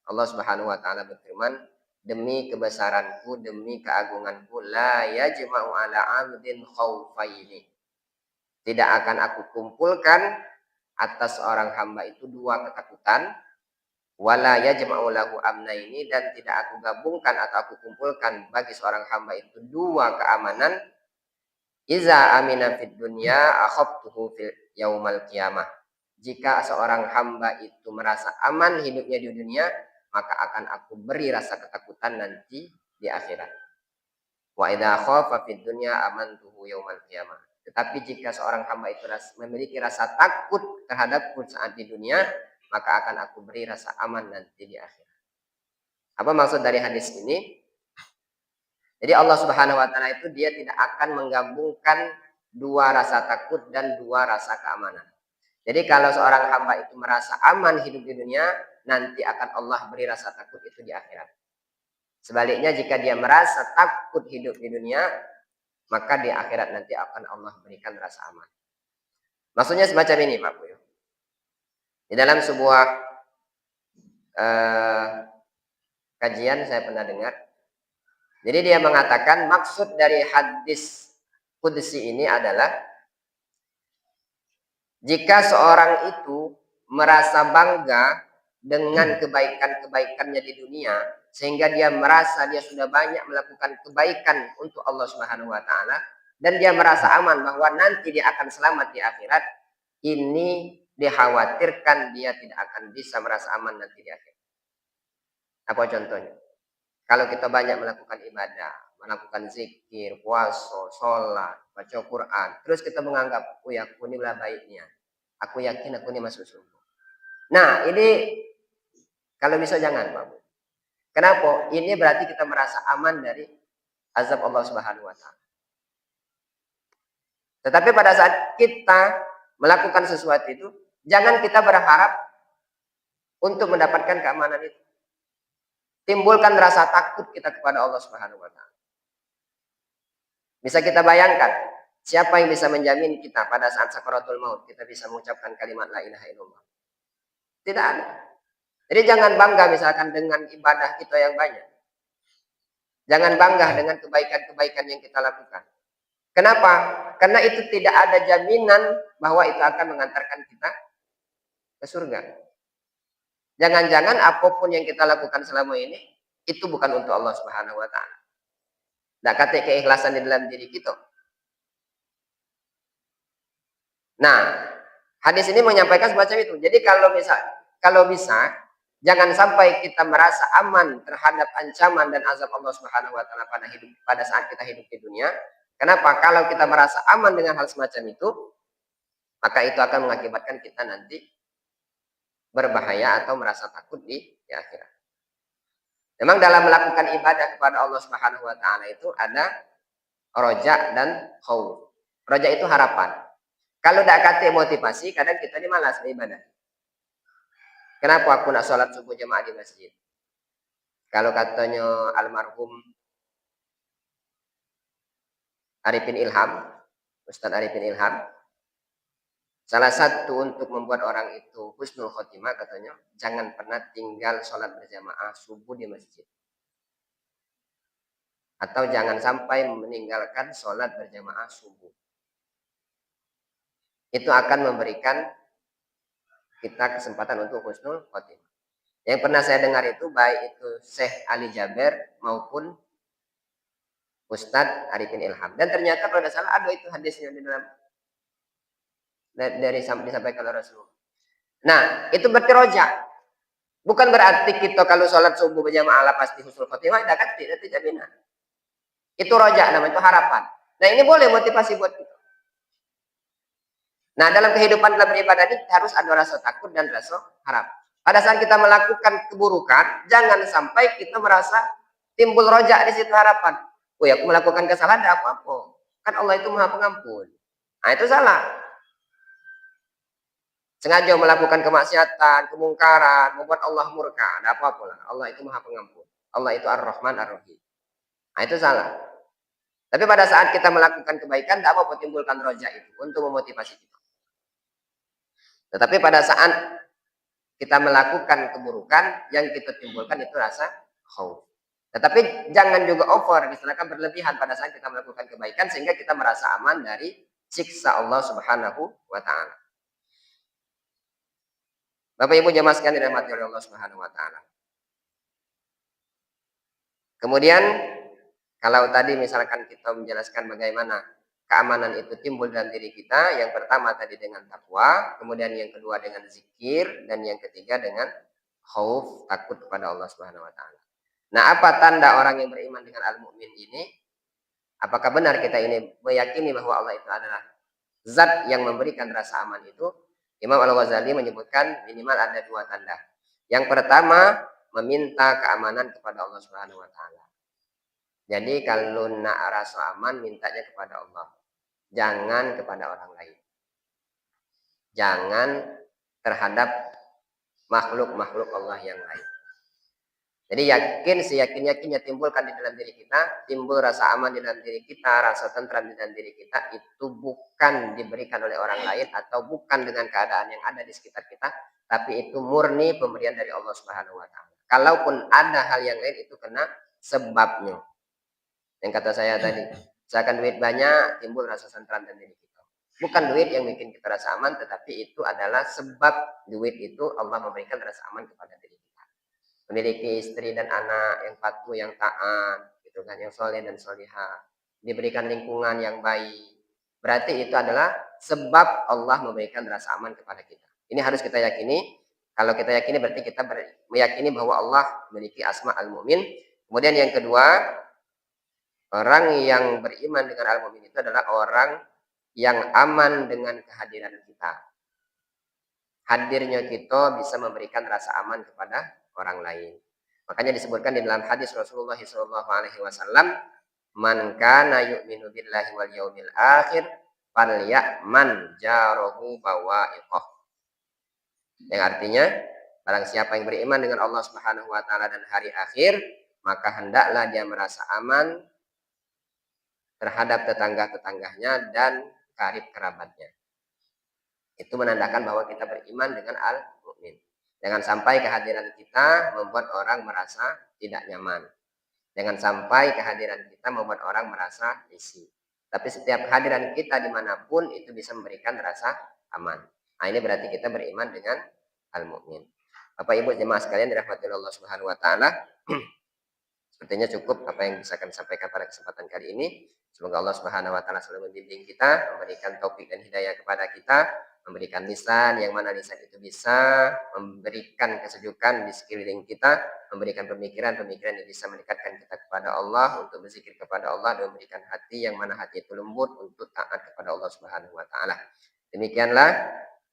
Allah Subhanahu wa taala berfirman, demi kebesaranku, demi keagunganku, la yajma'u ala 'abdin khaufaini. Tidak akan aku kumpulkan atas seorang hamba itu dua ketakutan, wala yajma'u lahu amnaini, dan tidak aku gabungkan atau aku kumpulkan bagi seorang hamba itu dua keamanan. Iza amina fid dunya akhaftuhu fil yaumal qiyamah. Jika seorang hamba itu merasa aman hidupnya di dunia, maka akan aku beri rasa ketakutan nanti di akhirat. Wa idza khafa fid dunya amantuhu yaumal qiyamah. Tetapi jika seorang hamba itu memiliki rasa takut terhadapku saat di dunia, maka akan aku beri rasa aman nanti di akhirat. Apa maksud dari hadis ini? Jadi Allah Subhanahu wa taala itu dia tidak akan menggabungkan dua rasa takut dan dua rasa keamanan. Jadi kalau seorang hamba itu merasa aman hidup di dunia, nanti akan Allah beri rasa takut itu di akhirat. Sebaliknya jika dia merasa takut hidup di dunia, maka di akhirat nanti akan Allah berikan rasa aman. Maksudnya semacam ini Pak Bu. Di dalam sebuah kajian saya pernah dengar. Jadi dia mengatakan maksud dari hadis qudsi ini adalah jika seorang itu merasa bangga dengan kebaikan-kebaikannya di dunia, sehingga dia merasa dia sudah banyak melakukan kebaikan untuk Allah Subhanahu wa taala, dan dia merasa aman bahwa nanti dia akan selamat di akhirat, ini dikhawatirkan dia tidak akan bisa merasa aman nanti di akhirat. Apa contohnya? Kalau kita banyak melakukan ibadah, melakukan zikir, puasa, sholat, baca Quran, terus kita menganggap, oh ya, aku ini lah baiknya. Aku yakin aku ini masuk surga. Nah, ini kalau bisa jangan, Pak. Kenapa? Ini berarti kita merasa aman dari azab Allah Subhanahu wa taala. Tetapi pada saat kita melakukan sesuatu itu, jangan kita berharap untuk mendapatkan keamanan itu. Timbulkan rasa takut kita kepada Allah Subhanahu wa taala. Bisa kita bayangkan, siapa yang bisa menjamin kita pada saat sakaratul maut kita bisa mengucapkan kalimat la ilaha illallah? Tidak ada. Jadi jangan bangga misalkan dengan ibadah kita yang banyak. Jangan bangga dengan kebaikan-kebaikan yang kita lakukan. Kenapa? Karena itu tidak ada jaminan bahwa itu akan mengantarkan kita ke surga. Jangan-jangan apapun yang kita lakukan selama ini itu bukan untuk Allah Subhanahu wa taala. Tidak kata keikhlasan di dalam diri kita. Nah, hadis ini menyampaikan semacam itu. Jadi kalau bisa jangan sampai kita merasa aman terhadap ancaman dan azab Allah Subhanahu wa taala pada saat kita hidup di dunia. Kenapa? Kalau kita merasa aman dengan hal semacam itu, maka itu akan mengakibatkan kita nanti berbahaya atau merasa takut di akhirat. Memang dalam melakukan ibadah kepada Allah Subhanahu wa taala itu ada roja dan khauf. Roja itu harapan. Kalau tidak kata motivasi, kadang kita ini malas beribadah. Kenapa aku nak sholat subuh jamaah di masjid? Kalau katanya almarhum Arifin Ilham, Ustaz Arifin Ilham, salah satu untuk membuat orang itu husnul khotimah katanya, jangan pernah tinggal sholat berjamaah subuh di masjid. Atau jangan sampai meninggalkan sholat berjamaah subuh. Itu akan memberikan kita kesempatan untuk husnul khotimah. Yang pernah saya dengar itu baik itu Syekh Ali Jaber maupun Ustadz Arifin Ilham. Dan ternyata kalau tidak salah ada itu hadisnya di dalam dari disampaikan oleh Rasulullah. Nah, itu berarti roja. Bukan berarti kita kalau sholat subuh berjamaah pasti husnul khotimah, tidak jaminan. Itu roja namanya, itu harapan. Nah, ini boleh motivasi buat kita. Nah, dalam kehidupan dalam beribadah ini harus ada rasa takut dan rasa harap. Pada saat kita melakukan keburukan, jangan sampai kita merasa timbul rojak di situ harapan. Oh ya, aku melakukan kesalahan tidak apa-apa. Kan Allah itu Maha Pengampun. Nah, itu salah. Sengaja melakukan kemaksiatan, kemungkaran, membuat Allah murka, tidak apa-apa lah. Allah itu Maha Pengampun. Allah itu Ar-Rahman Ar-Rahim. Nah, itu salah. Tapi pada saat kita melakukan kebaikan, tidak apa-apa timbulkan rojak itu untuk memotivasi kita. Tetapi pada saat kita melakukan keburukan, yang kita timbulkan itu rasa khauf. Tetapi jangan juga over, misalkan berlebihan pada saat kita melakukan kebaikan sehingga kita merasa aman dari siksa Allah Subhanahu wa taala. Bapak Ibu jemaah sekalian dirahmati oleh Allah Subhanahu wa taala. Kemudian kalau tadi misalkan kita menjelaskan bagaimana keamanan itu timbul dalam diri kita, yang pertama tadi dengan takwa, kemudian yang kedua dengan zikir, dan yang ketiga dengan khauf, takut kepada Allah Subhanahu wa taala. Nah, apa tanda orang yang beriman dengan al-mu'min ini? Apakah benar kita ini meyakini bahwa Allah itu adalah zat yang memberikan rasa aman itu? Imam Al-Ghazali menyebutkan minimal ada dua tanda. Yang pertama, meminta keamanan kepada Allah Subhanahu wa taala. Jadi kalau nak rasa aman, mintanya kepada Allah. Jangan kepada orang lain. Jangan terhadap makhluk-makhluk Allah yang lain. Jadi seyakin-yakinnya timbulkan di dalam diri kita, timbul rasa aman di dalam diri kita, rasa tentram di dalam diri kita, itu bukan diberikan oleh orang lain atau bukan dengan keadaan yang ada di sekitar kita, tapi itu murni pemberian dari Allah Subhanahu wa taala. Kalaupun ada hal yang lain itu kena sebabnya. Yang kata saya tadi, misalkan duit banyak, timbul rasa tentram dalam diri kita. Bukan duit yang bikin kita rasa aman, tetapi itu adalah sebab duit itu Allah memberikan rasa aman kepada diri kita. Memiliki istri dan anak yang patuh, yang taat, gitu kan, yang soleh dan solihah, diberikan lingkungan yang baik. Berarti itu adalah sebab Allah memberikan rasa aman kepada kita. Ini harus kita yakini. Kalau kita yakini berarti kita meyakini bahwa Allah memiliki asma al-mu'min. Kemudian yang kedua, orang yang beriman dengan al-mu'min itu adalah orang yang aman dengan kehadiran kita. Hadirnya kita bisa memberikan rasa aman kepada orang lain. Makanya disebutkan di dalam hadis Rasulullah SAW, man kana yu'minu billahi wal yaumil akhir falyaman jarahu bawa'iqah. Yang artinya barang siapa yang beriman dengan Allah Subhanahu wa taala dan hari akhir, maka hendaklah dia merasa aman terhadap tetangga-tetangganya dan karib kerabatnya. Itu menandakan bahwa kita beriman dengan al-mu'min. Jangan sampai kehadiran kita membuat orang merasa tidak nyaman. Jangan sampai kehadiran kita membuat orang merasa risih. Tapi setiap kehadiran kita dimanapun itu bisa memberikan rasa aman. Nah, ini berarti kita beriman dengan al-mu'min. Bapak Ibu jemaah sekalian dirahmati Allah Subhanahu wa taala. Sepertinya cukup apa yang bisa kami sampaikan pada kesempatan kali ini. Semoga Allah Subhanahu wa taala selalu membimbing kita, memberikan taufik dan hidayah kepada kita, memberikan lisan yang mana lisan itu bisa memberikan kesejukan di sekeliling kita, memberikan pemikiran-pemikiran yang bisa mendekatkan kita kepada Allah, untuk berzikir kepada Allah, dan memberikan hati yang mana hati itu lembut untuk taat kepada Allah Subhanahu wa taala. Demikianlah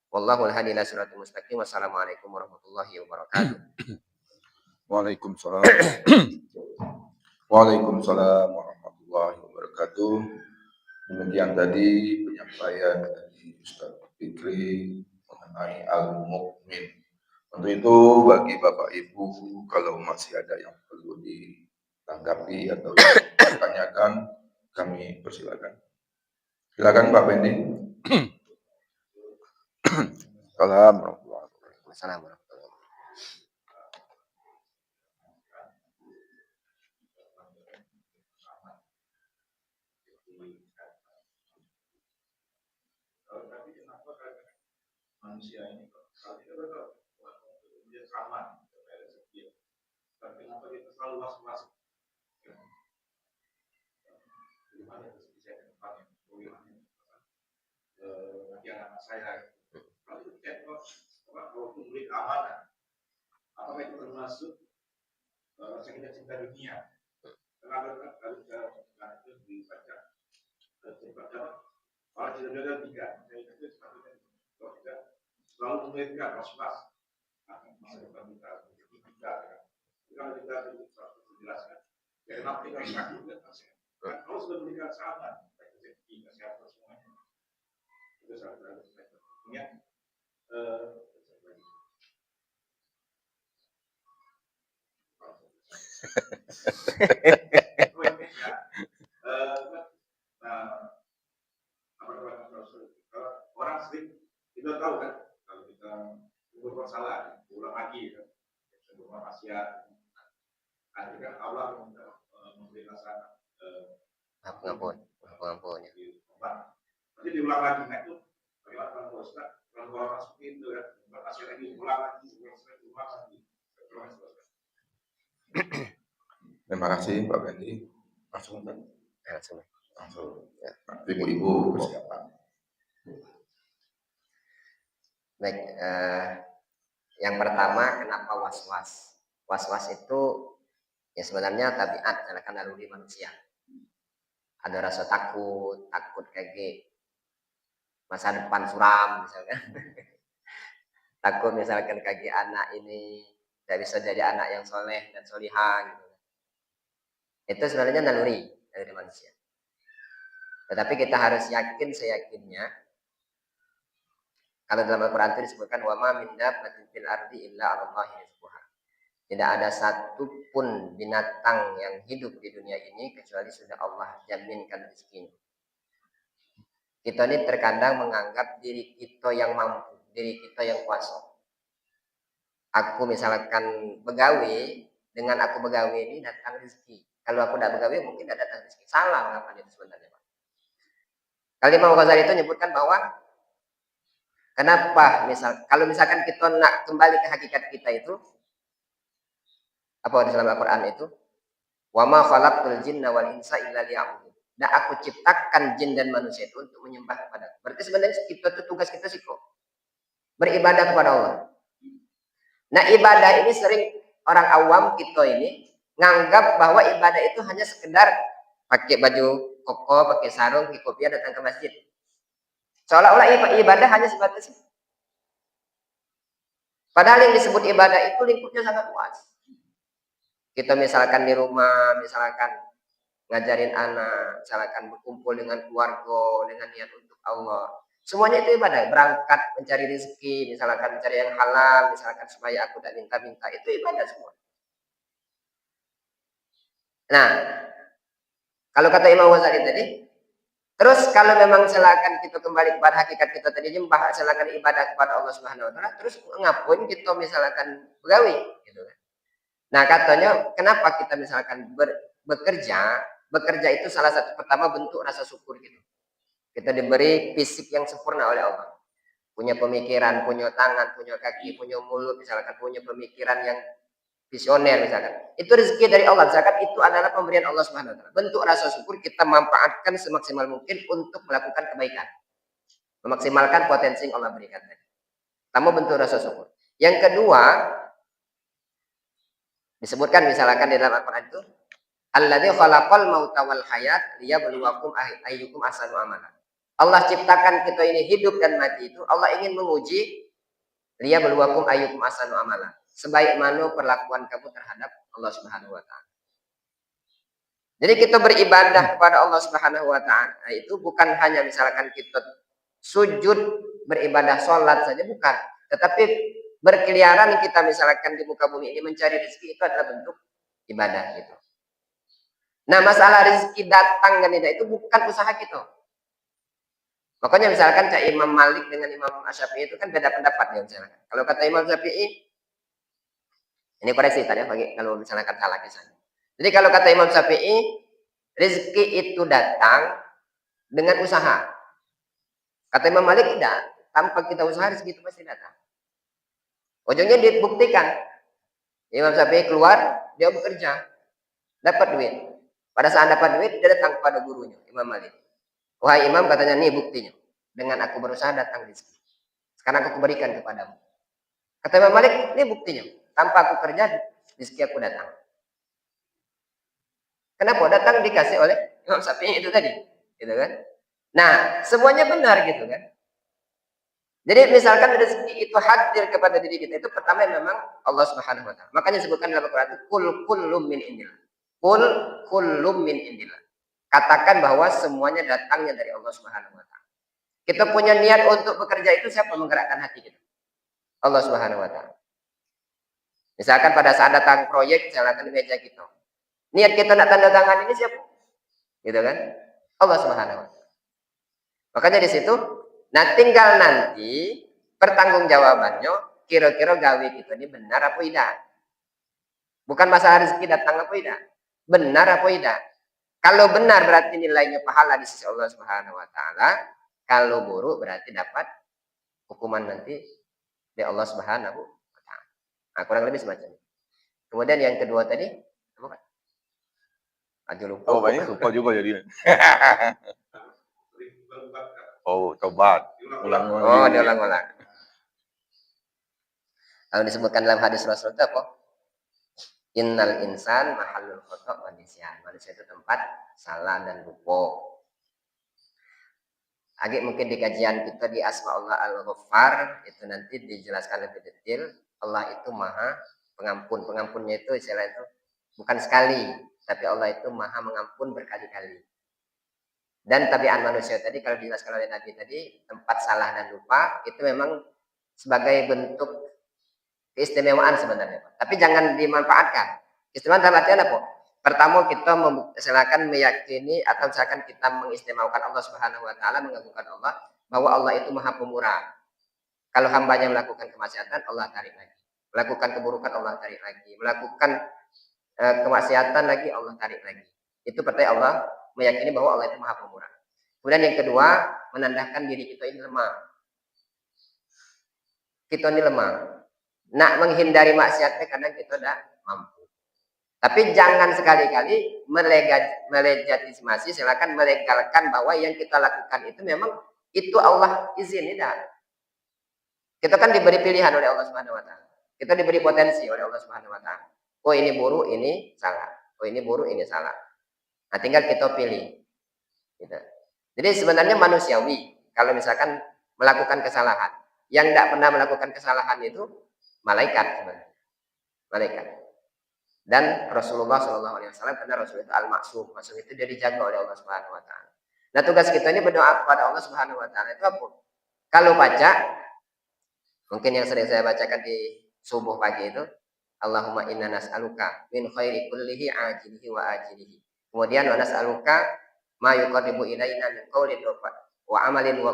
wallahul hadi ila siratal mustaqim. Wassalamualaikum warahmatullahi wabarakatuh. Waalaikumsalam. Waalaikumsalam warahmatullahi wabarakatuh. Demikian tadi penyampaian dari Ustaz Fikri mengenai al-mu'min. Untuk itu bagi Bapak Ibu kalau masih ada yang perlu ditanggapi atau ditanyakan, kami persilakan. Silakan Pak Bendi. Assalamualaikum warahmatullahi wabarakatuh. Manusia ini kalau kita berdoa dia aman, tapi kenapa kita selalu was-was? Bagaimana itu bisa ke depannya? Bagaimana? Nanti anak saya kalau itu cek kalau memberi keamanan, apakah itu termasuk rasa kita cinta dunia? Kenapa kalau kita itu dibaca kalau tidak ada tiga, saya itu sepatutnya kalau kita selalu mengingatkan was-was akan masa depan kita, kalau kita jelaskan, kenapa kita takut dan kasihan? Kalau sudah memberikan sahabat, kita siapa semuanya, itu sangat ingat. Orang sering kita tahu kan, kalau kita berbuat salah, ulang lagi kan, berbuat maksiat, akhirnya Allah memberi rasa Ampun. Nanti diulang lagi, nah itu bagaimana kalau Ustaz, kalau orang seperti itu kan, berbuat maksiat lagi, ulang lagi, ulang lagi. Terima kasih Pak Bendi. Langsung kan? Langsung. Ya. Ibu-ibu persiapan. Baik, yang pertama kenapa was-was? Was-was itu ya sebenarnya tabiat, karena naluri manusia. Ada rasa takut kayak masa depan suram misalkan. Takut misalkan kayak anak ini tidak bisa jadi anak yang soleh dan solihah gitu. Itu sebenarnya naluri dari manusia. Tetapi kita harus yakin seyakinnya, kalau dalam Al-Quran itu disebutkan wa ma min dabbatin fil ardi illa 'alallahi rizquha. Tidak ada satupun binatang yang hidup di dunia ini kecuali sudah Allah jaminkan rezekinya. Kita ini terkadang menganggap diri kita yang mampu, diri kita yang kuasa. Aku misalkan begawe, dengan aku begawe ini datang rezeki. Kalau aku tidak begawe mungkin tidak datang rezeki. Salah anggapan itu sebenarnya, Pak. Kalau Imam Ghazali itu menyebutkan bahwa kenapa kalau misalkan kita nak kembali ke hakikat kita itu, apa di dalam Al-Quran itu? Wa ma khalaqtul jinna wal insa illa liya'budun. Nah, aku ciptakan jin dan manusia itu untuk menyembah kepadaku. Berarti sebenarnya kita itu tugas kita sih kok beribadah kepada Allah. Nah, ibadah ini sering orang awam kita ini nganggap bahwa ibadah itu hanya sekedar pakai baju koko, pakai sarung, pakai kopiah datang ke masjid. Seolah-olah ibadah hanya sebatas itu. Padahal yang disebut ibadah itu lingkupnya sangat luas. Kita misalkan di rumah, misalkan ngajarin anak, misalkan berkumpul dengan keluarga dengan niat untuk Allah. Semuanya itu ibadah. Berangkat mencari rezeki, misalkan mencari yang halal, misalkan supaya aku tidak minta-minta, itu ibadah semua. Nah, kalau kata Imam Ghazali tadi, terus kalau memang silakan kita kembali kepada hakikat kita tadi nyembah, silakan ibadah kepada Allah Subhanahu wa taala, terus ngapain kita misalkan begawi gitu kan. Nah, katanya kenapa kita misalkan bekerja itu salah satu pertama bentuk rasa syukur gitu. Kita diberi fisik yang sempurna oleh Allah. Punya pemikiran, punya tangan, punya kaki, punya mulut, misalkan punya pemikiran yang visioner misalkan. Itu rezeki dari Allah, misalkan itu adalah pemberian Allah Subhanahu wa taala. Bentuk rasa syukur kita manfaatkan semaksimal mungkin untuk melakukan kebaikan. Memaksimalkan potensi yang Allah berikan tadi. Pertama bentuk rasa syukur. Yang kedua, disebutkan misalkan di dalam Al-Qur'an itu, alladzi khalaqal mauta wal hayat liyabluwakum ayyukum ahsanu amala. Allah ciptakan kita ini hidup dan mati itu Allah ingin menguji liyabluwakum ayyukum ahsanu amala. Sebaik mana perlakuan kamu terhadap Allah Subhanahu wa taala. Jadi kita beribadah kepada Allah Subhanahu wa taala itu bukan hanya misalkan kita sujud beribadah sholat saja bukan, tetapi berkeliaran kita misalkan di muka bumi ini mencari rezeki itu adalah bentuk ibadah gitu. Nah, masalah rezeki datang dan tidak itu bukan usaha kita. Makanya misalkan Cak Imam Malik dengan Imam Syafi'i itu kan beda pendapat ya misalkan. Kalau kata Imam Syafi'i, ini koreksi tadi bagi kalau misalkan salah kisahnya. Jadi kalau kata Imam Syafi'i, rezeki itu datang dengan usaha. Kata Imam Malik tidak, tanpa kita usaha rezeki itu pasti datang. Ujungnya dibuktikan. Imam Syafi'i keluar, dia bekerja, dapat duit. Pada saat dapat duit, dia datang kepada gurunya, Imam Malik. Wahai Imam, katanya, nih buktinya. Dengan aku berusaha datang rezeki. Sekarang aku berikan kepadamu. Kata Imam Malik, ini buktinya. Tanpa aku kerja, rezeki aku datang. Kenapa? Datang dikasih oleh Imam Syafi'i itu tadi. Gitu kan? Nah, semuanya benar gitu kan. Jadi misalkan rezeki itu hadir kepada diri kita, itu pertama memang Allah Subhanahu wa taala. Makanya disebutkan dalam Al-Qur'an itu kullum min indillah. Kullum min indillah. Katakan bahwa semuanya datangnya dari Allah Subhanahu wa taala. Kita punya niat untuk bekerja itu siapa menggerakkan hati kita? Allah Subhanahu wa taala. Misalkan pada saat datang proyek silakan di meja kita. Niat kita nak tanda tangan ini siapa? Gitu kan? Allah Subhanahu wa taala. Makanya di situ nah tinggal nanti pertanggungjawabannya kira-kira gawe kita ini benar apa tidak. Bukan masalah rezeki datang apa tidak. Benar apa tidak. Kalau benar berarti nilainya pahala di sisi Allah Subhanahu wa taala. Kalau buruk berarti dapat hukuman nanti dari Allah Subhanahu wa taala. Nah, kurang lebih semacam itu. Kemudian yang kedua tadi apa Pak? Aduh lupa. Oh, banyak lupa juga jadi. Oh, coba ulang lagi. Oh, diulang-ulang. Lalu disebutkan dalam hadis Rasul itu apa? Innal insan mahallul khata' wa nisyan. Manusia itu tempat salah dan lupa. Agak mungkin di kajian kita di Asma Allah Al-Ghaffar itu nanti dijelaskan lebih detail. Allah itu Maha Pengampun. Pengampunnya itu istilah itu bukan sekali, tapi Allah itu Maha mengampun berkali-kali. Dan tabiat manusia tadi kalau dijelaskan oleh Nabi tadi tempat salah dan lupa itu memang sebagai bentuk keistimewaan sebenarnya, tapi jangan dimanfaatkan. Istimewaan dalam artian apa? Pertama kita silakan meyakini atau misalkan kita mengistimewakan Allah Subhanahu wa taala, mengagungkan Allah bahwa Allah itu Maha Pemurah. Kalau hambanya melakukan kemaksiatan Allah tarik lagi. Melakukan keburukan Allah tarik lagi. Melakukan kemaksiatan lagi Allah tarik lagi. Itu pertama Allah meyakini bahwa Allah itu Maha Pemurah. Kemudian yang kedua, menandakan diri kita ini lemah. Kita ini lemah. Nak menghindari maksiatnya karena kita tidak mampu. Tapi jangan sekali-kali melegitimasi, silakan melegalkan bahwa yang kita lakukan itu memang itu Allah izin, tidak. Kita kan diberi pilihan oleh Allah Subhanahu wa taala. Kita diberi potensi oleh Allah Subhanahu wa taala. Oh ini buruk, ini salah. Oh ini buruk, ini salah. Nah, tinggal kita pilih. Gitu. Jadi sebenarnya manusiawi kalau misalkan melakukan kesalahan. Yang tidak pernah melakukan kesalahan itu malaikat sebenarnya. Malaikat. Dan Rasulullah SAW karena Rasul itu al-maksum. Maksum itu dia dijaga oleh Allah Subhanahu wa taala. Nah, tugas kita ini berdoa kepada Allah Subhanahu wa taala itu apa? Kalau baca, mungkin yang sering saya bacakan di subuh pagi itu, Allahumma inna nas'aluka min khairi kullihi ajilihi wa ajilihi. Kemudian wa nas'aluka ma yuqarribu ilaina min qaulin wa amalin wa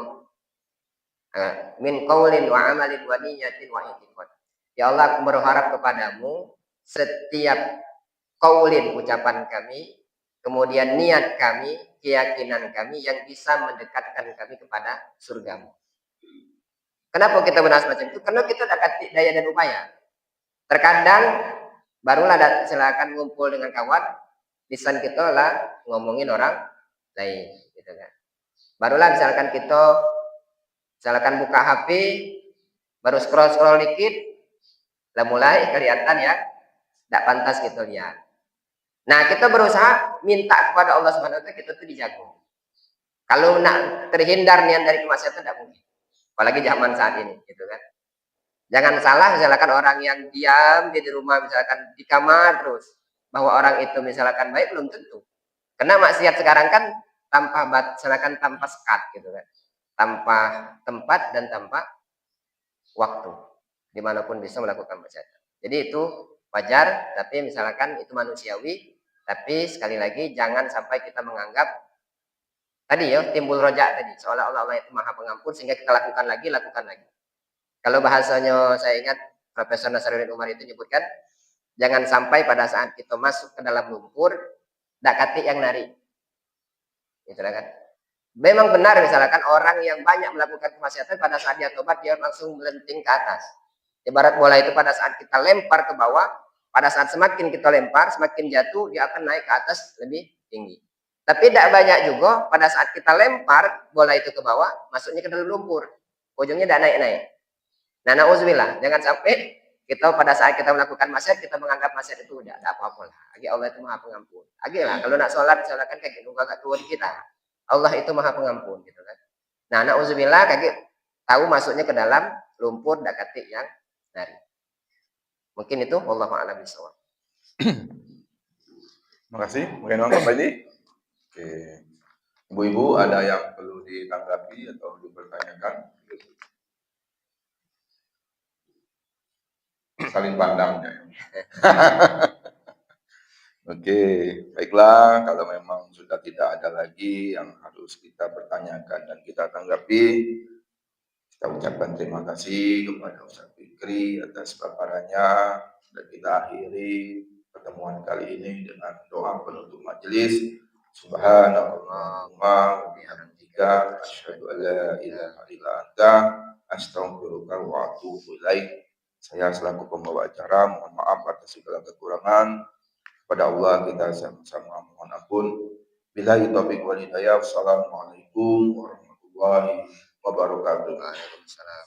min qaulin wa amalin wa niyatin wa i'tiqad. Ya Allah, aku berharap kepadamu setiap qaulin ucapan kami, kemudian niat kami, keyakinan kami yang bisa mendekatkan kami kepada surgamu. Kenapa kita berdoa semacam itu? Karena kita dapat daya dan upaya. Terkadang barulah silakan ngumpul dengan kawan, lisan kita lah ngomongin orang lain, gitu kan. Barulah misalkan buka HP, baru scroll dikit, lah mulai kelihatan ya, tidak pantas kita lihat. Nah, kita berusaha minta kepada Allah Subhanahu wa taala kita tuh dijago. Kalau nak terhindar niat dari kemaksiatan tidak mungkin. Apalagi zaman saat ini, gitu kan. Jangan salah, misalkan orang yang diam di rumah, misalkan di kamar terus, bahwa orang itu misalkan baik, belum tentu. Karena maksiat sekarang kan tanpa sekat, gitu kan. Tanpa tempat dan tanpa waktu. Dimanapun bisa melakukan maksiat. Jadi itu wajar, tapi misalkan itu manusiawi. Tapi sekali lagi jangan sampai kita menganggap tadi ya timbul rojak tadi seolah-olah Allah itu maha pengampun sehingga kita lakukan lagi. Kalau bahasanya saya ingat Profesor Nasaruddin Umar itu menyebutkan jangan sampai pada saat kita masuk ke dalam lumpur dakati yang nari. Gitu kan. Memang benar misalkan orang yang banyak melakukan kemaksiatan pada saat dia tobat dia langsung melenting ke atas. Ibarat bola itu pada saat kita lempar ke bawah, pada saat semakin kita lempar, semakin jatuh, dia akan naik ke atas lebih tinggi. Tapi tidak banyak juga pada saat kita lempar bola itu ke bawah, masuknya ke dalam lumpur. Ujungnya tidak naik-naik. Nah, na'udzubillah, jangan sampai kita pada saat kita melakukan maksiat, kita menganggap maksiat itu tidak apa-apa lah. Agi Allah itu maha pengampun. Agi lah, kalau nak sholat, misalkan kayak gitu, gak tua di kita. Allah itu maha pengampun, gitu kan. Nah, na'udzubillah, kayak tahu masuknya ke dalam lumpur dakati yang nari. Mungkin itu wallahu a'lam bishawab. Terima kasih. Mungkin Pak Fadli. Oke. Ibu-ibu ada yang perlu ditanggapi atau dipertanyakan? Saling pandangnya. Oke, baiklah. Kalau memang sudah tidak ada lagi yang harus kita pertanyakan dan kita tanggapi, kita ucapkan terima kasih kepada Ustaz Fikri atas paparannya dan kita akhiri pertemuan kali ini dengan doa penutup majelis. Subhanallahumma wa bihamdika asyhadu an la ilaha illa anta astaghfiruka wa atubu ilaik. Saya selaku pembawa acara mohon maaf atas segala kekurangan. Kepada Allah kita sama-sama mohon ampun. Billahi taufiq wal hidayah. Wassalamualaikum warahmatullahi wabarakatuh. Waalaikumsalam.